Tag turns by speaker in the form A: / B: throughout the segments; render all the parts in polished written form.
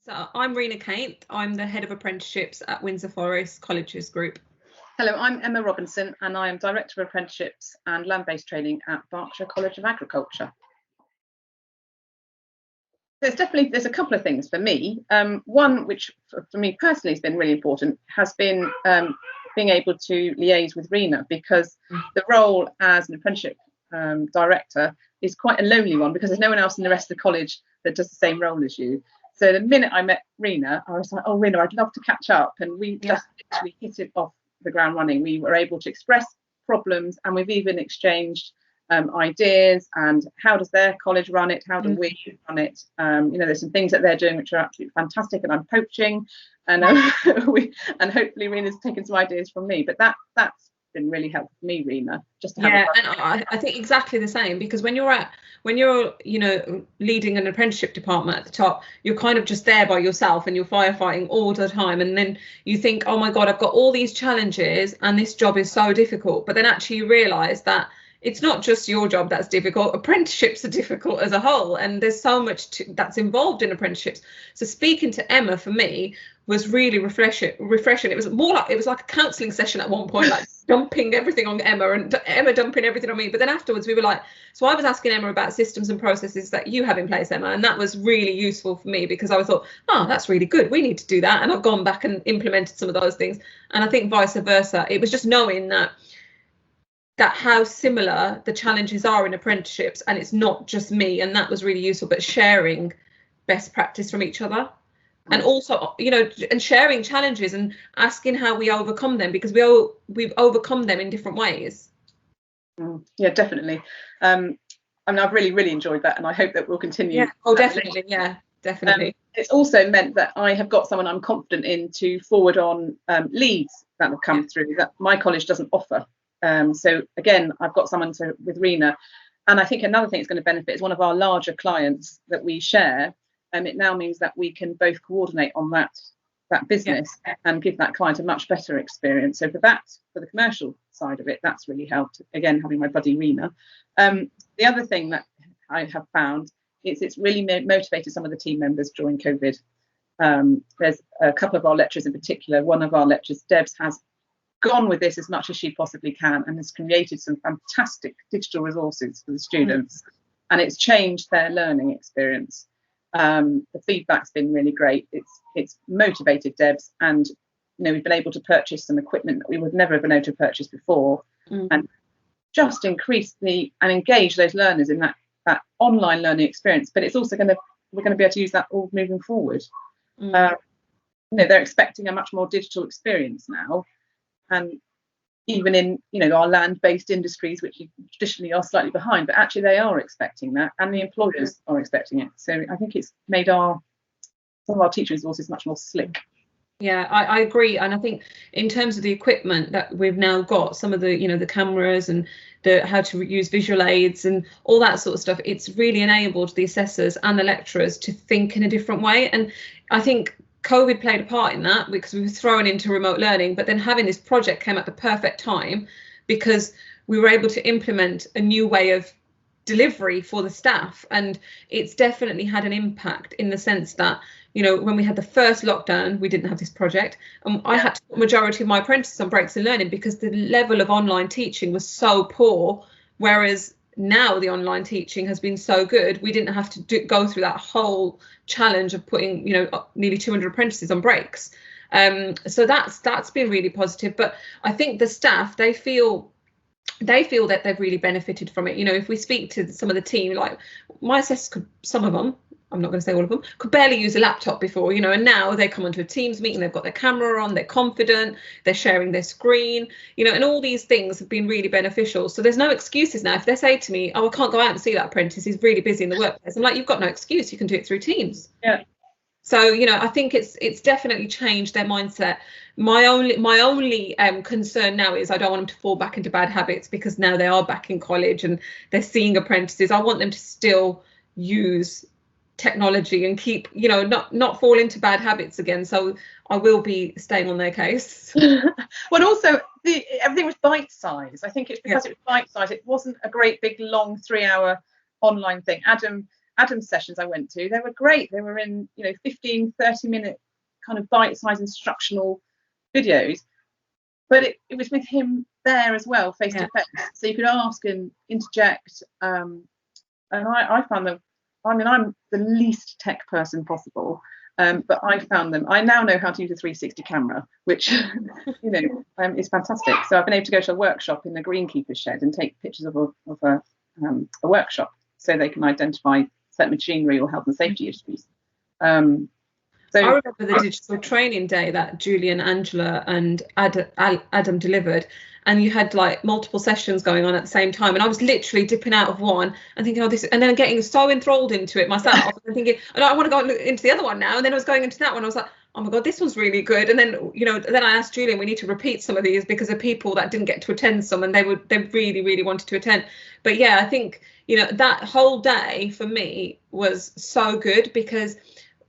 A: So I'm Reena Kate. I'm the Head of Apprenticeships at Windsor Forest Colleges Group.
B: Hello, I'm Emma Robinson and I am Director of Apprenticeships and Land-Based Training at Berkshire College of Agriculture. There's a couple of things for me. One, which for me personally has been really important, has been being able to liaise with Reena, because the role as an apprenticeship director is quite a lonely one, because there's no one else in the rest of the college that does the same role as you. So the minute I met Reena, I was like, oh, Reena, I'd love to catch up. And we just literally hit it off the ground running. We were able to express problems, and we've even exchanged ideas and how does their college run it, how do we run it. There's some things that they're doing which are absolutely fantastic, and I'm poaching, and hopefully Reena's taken some ideas from me. But that's been really helpful for me, Reena, just to have
A: and I think exactly the same, because when you're leading an apprenticeship department at the top, you're kind of just there by yourself and you're firefighting all the time, and then you think, oh my god, I've got all these challenges and this job is so difficult. But then actually you realize that it's not just your job that's difficult. Apprenticeships are difficult as a whole, and there's so much that's involved in apprenticeships. So speaking to Emma for me was really refreshing. It was like a counselling session at one point, like dumping everything on Emma and Emma dumping everything on me. But then afterwards we were like, so I was asking Emma about systems and processes that you have in place, Emma, and that was really useful for me, because I thought, oh, that's really good, we need to do that. And I've gone back and implemented some of those things. And I think vice versa. It was just knowing that how similar the challenges are in apprenticeships, and it's not just me, and that was really useful. But sharing best practice from each other, and also and sharing challenges and asking how we overcome them, because we've overcome them in different ways.
B: Yeah, definitely. I've really enjoyed that, and I hope that we'll continue.
A: Definitely.
B: It's also meant that I have got someone I'm confident in to forward on leads that have come through that my college doesn't offer. So again, I've got someone with Reena, and I think another thing it's going to benefit is one of our larger clients that we share. It now means that we can both coordinate on that business and give that client a much better experience. So for the commercial side of it, that's really helped. Again, having my buddy Reena. The other thing that I have found is it's really motivated some of the team members during COVID. There's a couple of our lecturers in particular. One of our lecturers, Debs, has gone with this as much as she possibly can and has created some fantastic digital resources for the students, and it's changed their learning experience. The feedback's been really great. It's motivated Debs, and we've been able to purchase some equipment that we would never have been able to purchase before, and just increase and engage those learners in that online learning experience. But it's also we're going to be able to use that all moving forward. They're expecting a much more digital experience now. And even in our land-based industries, which traditionally are slightly behind, but actually they are expecting that, and the employers are expecting it. So I think it's made some of our teaching resources much more slick.
A: Yeah, I agree. And I think in terms of the equipment that we've now got, some of the the cameras and how to use visual aids and all that sort of stuff, it's really enabled the assessors and the lecturers to think in a different way. And I think COVID played a part in that, because we were thrown into remote learning, but then having this project came at the perfect time, because we were able to implement a new way of delivery for the staff. And it's definitely had an impact in the sense that, when we had the first lockdown, we didn't have this project, and I had to put majority of my apprentices on breaks in learning because the level of online teaching was so poor, whereas now the online teaching has been so good, we didn't have to go through that whole challenge of putting nearly 200 apprentices on breaks. So that's been really positive. But I think the staff, they feel that they've really benefited from it. If we speak to some of the team, like my assessors some of them, I'm not going to say all of them, could barely use a laptop before, and now they come onto a Teams meeting, they've got their camera on, they're confident, they're sharing their screen, and all these things have been really beneficial. So there's no excuses now. If they say to me, oh, I can't go out and see that apprentice, he's really busy in the workplace, I'm like, you've got no excuse, you can do it through Teams.
B: Yeah.
A: So, I think it's definitely changed their mindset. My only concern now is I don't want them to fall back into bad habits, because now they are back in college and they're seeing apprentices. I want them to still use technology and keep not fall into bad habits again. So I will be staying on their case.
B: Well, also everything was bite size. I think it's because it was bite size. It wasn't a great big long 3-hour online thing. Adam Adam's sessions I went to, they were great. They were in, 15, 30-minute kind of bite-sized instructional videos, but it was with him there as well, face to face, so you could ask and interject. And I found them, I'm the least tech person possible, but I found them, I now know how to use a 360 camera, which is fantastic. So I've been able to go to a workshop in the greenkeeper's shed and take pictures of a workshop, so they can identify certain machinery or health and safety issues. So
A: I remember the digital training day that Julian, Angela and Adam delivered, and you had like multiple sessions going on at the same time, and I was literally dipping out of one and thinking, oh, this, and then getting so enthralled into it myself and thinking, oh, I want to go into the other one now, and then I was going into that one, I was like, oh my god, this one's really good. And then then I asked Julian, we need to repeat some of these because of people that didn't get to attend some, and they really wanted to attend. But yeah, I think that whole day for me was so good, because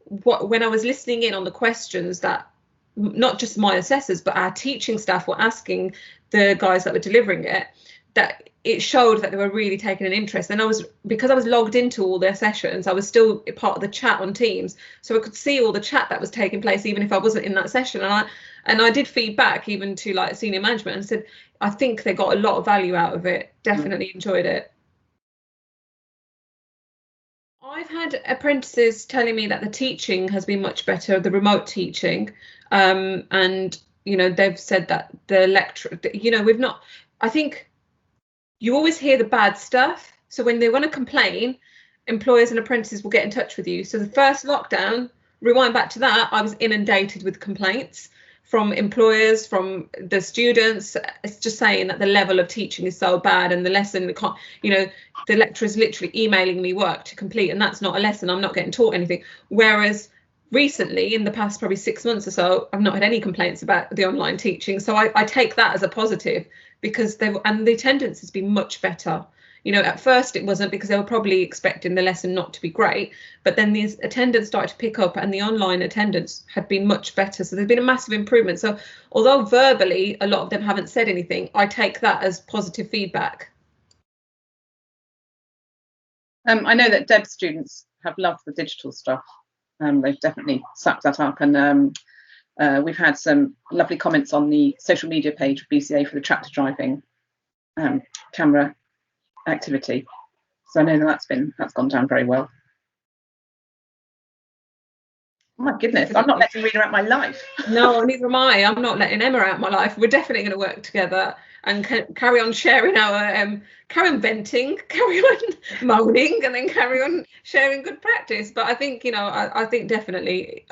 A: when I was listening in on the questions that not just my assessors but our teaching staff were asking the guys that were delivering it, that it showed that they were really taking an interest. And because I was logged into all their sessions, I was still part of the chat on Teams, so I could see all the chat that was taking place even if I wasn't in that session. And I did feedback even to like senior management and said I think they got a lot of value out of it, definitely enjoyed it. I've had apprentices telling me that the teaching has been much better, the remote teaching, and they've said that the lecture, we've not, I think you always hear the bad stuff, so when they want to complain, employers and apprentices will get in touch with you. So the first lockdown, rewind back to that, I was inundated with complaints from employers, from the students. It's just saying that the level of teaching is so bad, and the lesson, the lecturer is literally emailing me work to complete, and that's not a lesson. I'm not getting taught anything. Whereas recently, in the past probably 6 months or so, I've not had any complaints about the online teaching. So I take that as a positive, because the attendance has been much better. At first it wasn't, because they were probably expecting the lesson not to be great, but then the attendance started to pick up and the online attendance had been much better. So there's been a massive improvement. So although verbally a lot of them haven't said anything, I take that as positive feedback.
B: I know that Deb's students have loved the digital stuff. They've definitely sucked that up, and we've had some lovely comments on the social media page of BCA for the tractor driving camera activity. So I know that's gone down very well. Oh my goodness, I'm not letting Reena out my life.
A: No, neither am I. I'm not letting Emma out my life. We're definitely going to work together and carry on sharing our carry on venting, carry on moaning, and then carry on sharing good practice. But I think I think definitely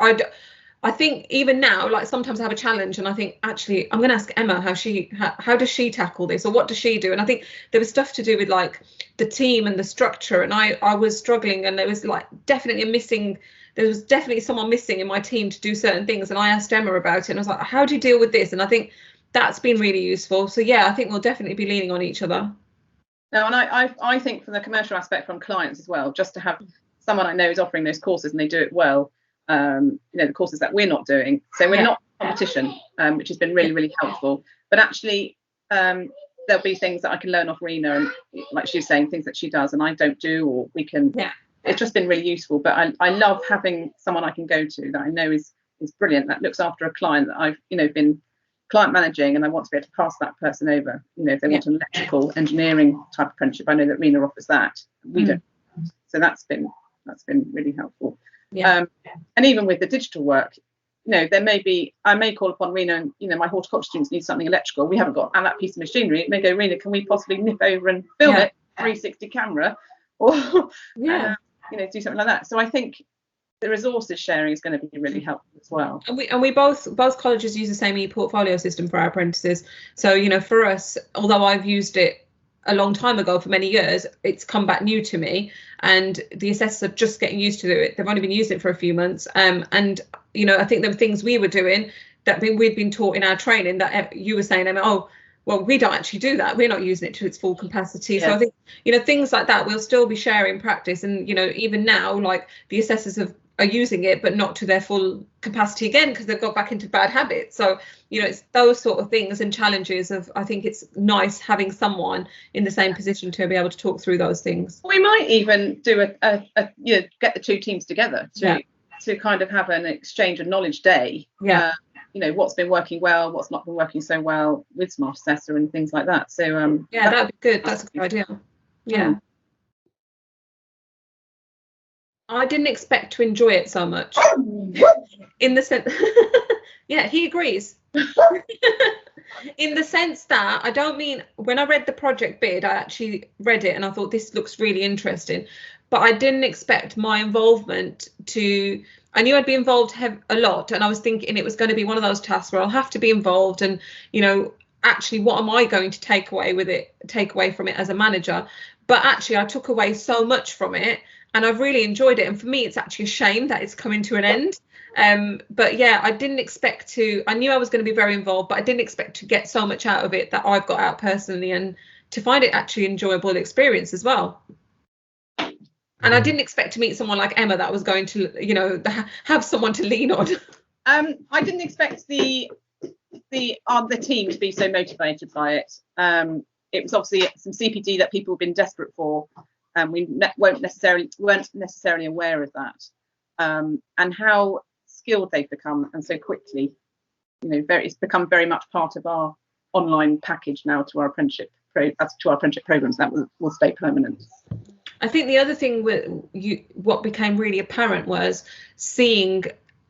A: I think even now, like sometimes I have a challenge and I think actually I'm going to ask Emma how does she tackle this, or what does she do? And I think there was stuff to do with like the team and the structure, and I was struggling, and there was like there was definitely someone missing in my team to do certain things, and I asked Emma about it and I was like, how do you deal with this? And I think that's been really useful. So yeah, I think we'll definitely be leaning on each other.
B: No, and I think from the commercial aspect from clients as well, just to have someone I know is offering those courses and they do it well. The courses that we're not doing, so we're not competition, which has been really helpful. But actually there'll be things that I can learn off Reena, and like she was saying, things that she does and I don't do, or we can it's just been really useful. But I love having someone I can go to that I know is brilliant, that looks after a client that I've been client managing, and I want to be able to pass that person over. If they want an electrical engineering type apprenticeship, I know that Reena offers that. We don't. So that's been really helpful. And even with the digital work, there may be, I may call upon Reena, and my horticulture students need something electrical. We haven't got that piece of machinery. It may go, Reena, can we possibly nip over and film it 360 camera, or do something like that. So I think the resources sharing is going to be really helpful as well. And
A: we both colleges use the same e-portfolio system for our apprentices. So for us, although I've used it a long time ago for many years, it's come back new to me, and the assessors are just getting used to it. They've only been using it for a few months, and I think there were things we were doing that we'd been taught in our training that you were saying, Emma, oh well, we don't actually do that, we're not using it to its full capacity. So I think things like that we'll still be sharing practice, and even now, like the assessors have are using it, but not to their full capacity again, because they've got back into bad habits. So, you know, it's those sort of things and challenges of, I think it's nice having someone in the same position to be able to talk through those things.
B: We might even do a you know, get the two teams together to kind of have an exchange of knowledge day.
A: Yeah.
B: You know, what's been working well, what's not been working so well with Smart Assessor and things like that. So
A: yeah, that'd be good. That's a good idea. Yeah. I didn't expect to enjoy it so much. In the sense, yeah, he agrees. In the sense that, I don't mean, when I read the project bid, I actually read it and I thought this looks really interesting, but I didn't expect my involvement to, I knew I'd be involved a lot, and I was thinking it was going to be one of those tasks where I'll have to be involved, and, you know, actually what am I going to take away from it as a manager? But actually I took away so much from it, and I've really enjoyed it. And for me, it's actually a shame that it's coming to an end. But yeah, I didn't expect to, I knew I was going to be very involved, but I didn't expect to get so much out of it that I've got out personally, and to find it actually enjoyable experience as well. And I didn't expect to meet someone like Emma that was going to, you know, have someone to lean on.
B: I didn't expect the team to be so motivated by it. It was obviously some CPD that people have been desperate for, and we weren't necessarily aware of that, and how skilled they've become, and so quickly. You know, it's become very much part of our online package now to our apprenticeship programs. That will stay permanent.
A: I think the other thing what became really apparent was seeing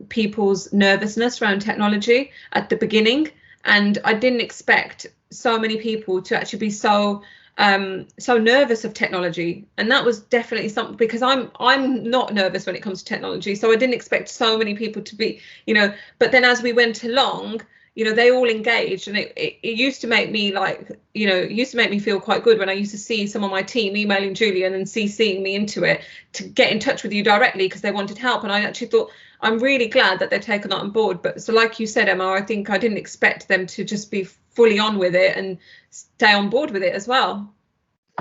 A: people's nervousness around technology at the beginning, and I didn't expect so many people to actually be so nervous of technology. And that was definitely something, because I'm not nervous when it comes to technology, so I didn't expect so many people to be, you know. But then as we went along, you know, they all engaged, and it used to make me, like, you know, it used to make me feel quite good when I used to see some of my team emailing Julian and CCing me into it to get in touch with you directly because they wanted help. And I actually thought, I'm really glad that they're taken that on board. But so, like you said, Emma, I think I didn't expect them to just be fully on with it and stay on board with it as well.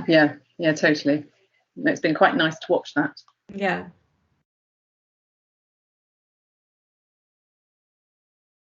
B: Yeah, totally. It's been quite nice to watch that.
A: Yeah.